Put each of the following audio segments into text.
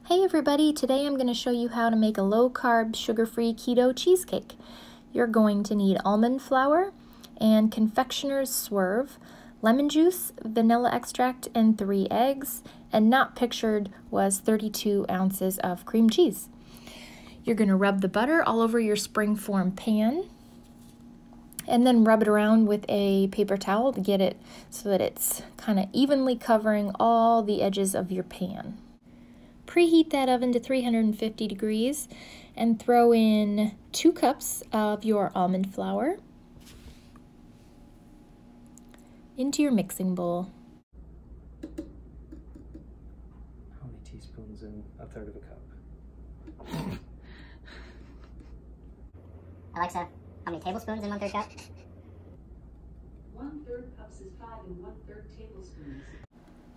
Hey everybody, today I'm going to show you how to make a low-carb, sugar-free keto cheesecake. You're going to need almond flour and confectioner's swerve, lemon juice, vanilla extract, and 3 eggs, and not pictured was 32 ounces of cream cheese. You're going to rub the butter all over your springform pan and then rub it around with a paper towel to get it so that it's kind of evenly covering all the edges of your pan. Preheat that oven to 350 degrees and throw in 2 cups of your almond flour into your mixing bowl. How many teaspoons in a third of a cup? Alexa, how many tablespoons in 1/3 cup? 1/3 cups is 5 1/3 tablespoons.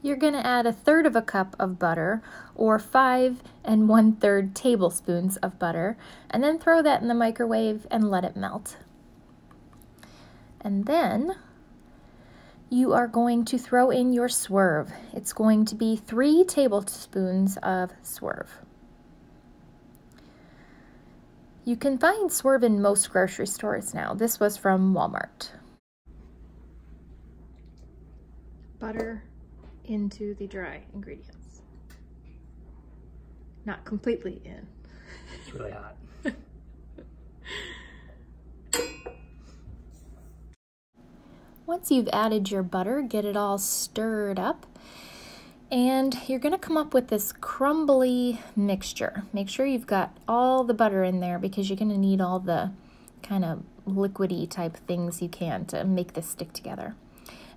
You're going to add 1/3 of a cup of butter or 5 1/3 tablespoons of butter and then throw that in the microwave and let it melt. And then you are going to throw in your swerve. It's going to be 3 tablespoons of swerve. You can find swerve in most grocery stores now. This was from Walmart. Butter into the dry ingredients. Not completely in. It's really hot. Once you've added your butter, get it all stirred up, and you're going to come up with this crumbly mixture. Make sure you've got all the butter in there because you're going to need all the kind of liquidy type things you can to make this stick together.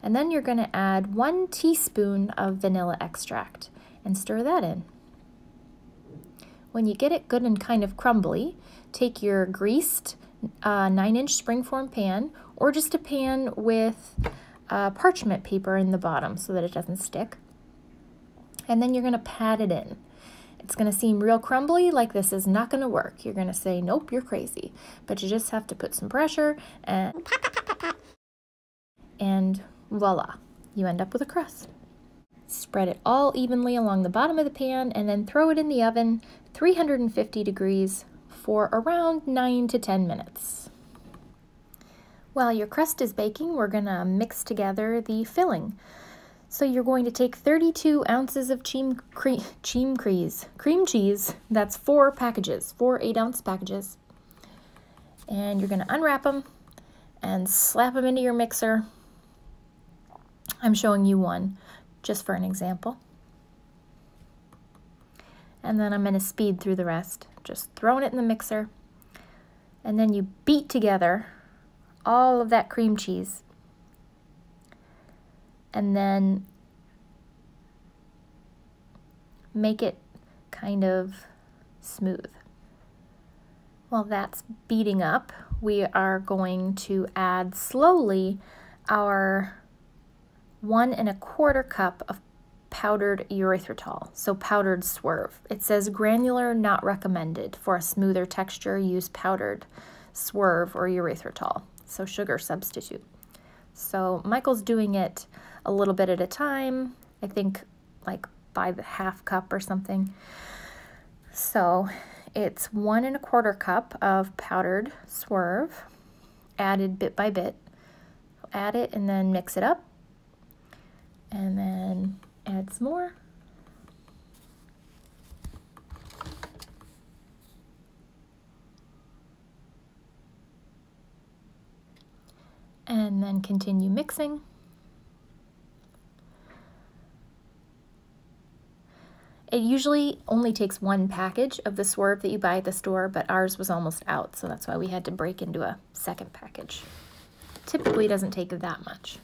And then you're going to add 1 teaspoon of vanilla extract and stir that in. When you get it good and kind of crumbly, take your greased 9-inch springform pan or just a pan with parchment paper in the bottom so that it doesn't stick. And then you're going to pat it in. It's going to seem real crumbly, like this is not going to work. You're going to say, nope, you're crazy. But you just have to put some pressure and voila, you end up with a crust. Spread it all evenly along the bottom of the pan and then throw it in the oven 350 degrees for around 9 to 10 minutes. While your crust is baking, we're going to mix together the filling. So you're going to take 32 ounces of cream cheese. That's 4 packages, 4 8-ounce packages. And you're going to unwrap them and slap them into your mixer. I'm showing you one just for an example. And then I'm going to speed through the rest, just throwing it in the mixer. And then you beat together all of that cream cheese. And then make it kind of smooth. While that's beating up, we are going to add slowly our 1 1/4 cup of powdered erythritol, so powdered swerve. It says granular not recommended. For a smoother texture, use powdered swerve or erythritol, so sugar substitute. So Michael's doing it a little bit at a time, I think like by the 1/2 cup or something. So it's 1 1/4 cup of powdered swerve, added bit by bit. Add it and then mix it up. And then add some more. And then continue mixing. It usually only takes 1 package of the swerve that you buy at the store, but ours was almost out, so that's why we had to break into a 2nd package. Typically doesn't take that much.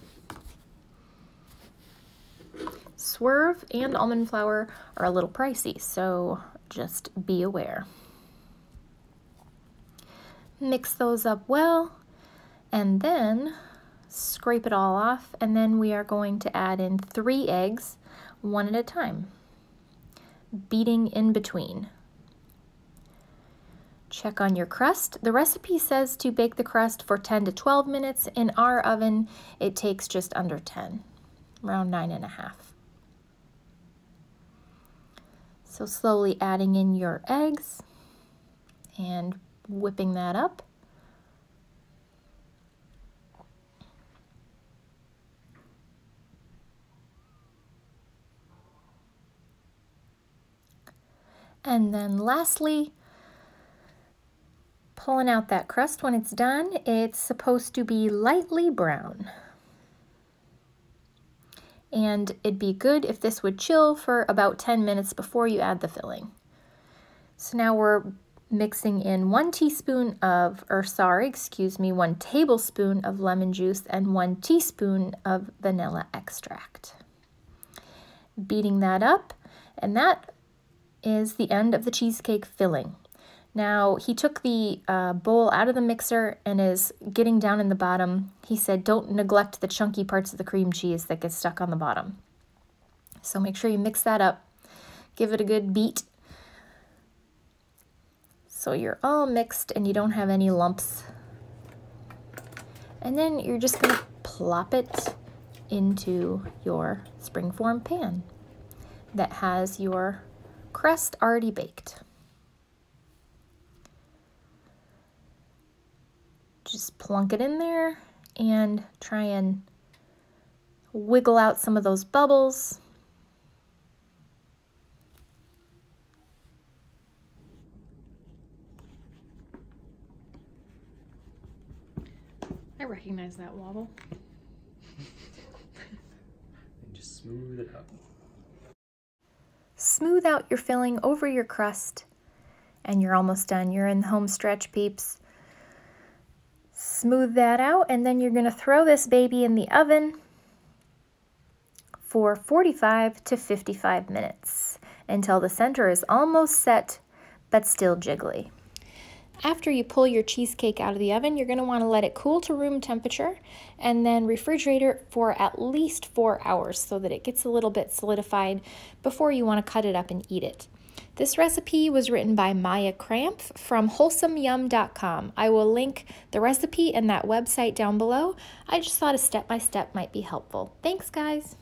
Swerve and almond flour are a little pricey, so just be aware. Mix those up well, and then scrape it all off, and then we are going to add in 3 eggs, 1 at a time, beating in between. Check on your crust. The recipe says to bake the crust for 10 to 12 minutes. In our oven, it takes just under 10, around 9 1/2. So slowly adding in your eggs and whipping that up. And then lastly, pulling out that crust when it's done. It's supposed to be lightly brown. And it'd be good if this would chill for about 10 minutes before you add the filling. So now we're mixing in 1 tablespoon of lemon juice and 1 teaspoon of vanilla extract. Beating that up, and that is the end of the cheesecake filling. Now, he took the bowl out of the mixer and is getting down in the bottom. He said, don't neglect the chunky parts of the cream cheese that get stuck on the bottom. So make sure you mix that up. Give it a good beat so you're all mixed and you don't have any lumps. And then you're just going to plop it into your springform pan that has your crust already baked. Just plunk it in there and try and wiggle out some of those bubbles. I recognize that wobble. And just smooth it out. Smooth out your filling over your crust, and you're almost done. You're in the home stretch, peeps. Smooth that out, and then you're going to throw this baby in the oven for 45 to 55 minutes until the center is almost set but still jiggly. After you pull your cheesecake out of the oven, you're going to want to let it cool to room temperature and then refrigerate it for at least 4 hours so that it gets a little bit solidified before you want to cut it up and eat it. This recipe was written by Maya Kramph from wholesomeyum.com. I will link the recipe and that website down below. I just thought a step-by-step might be helpful. Thanks, guys.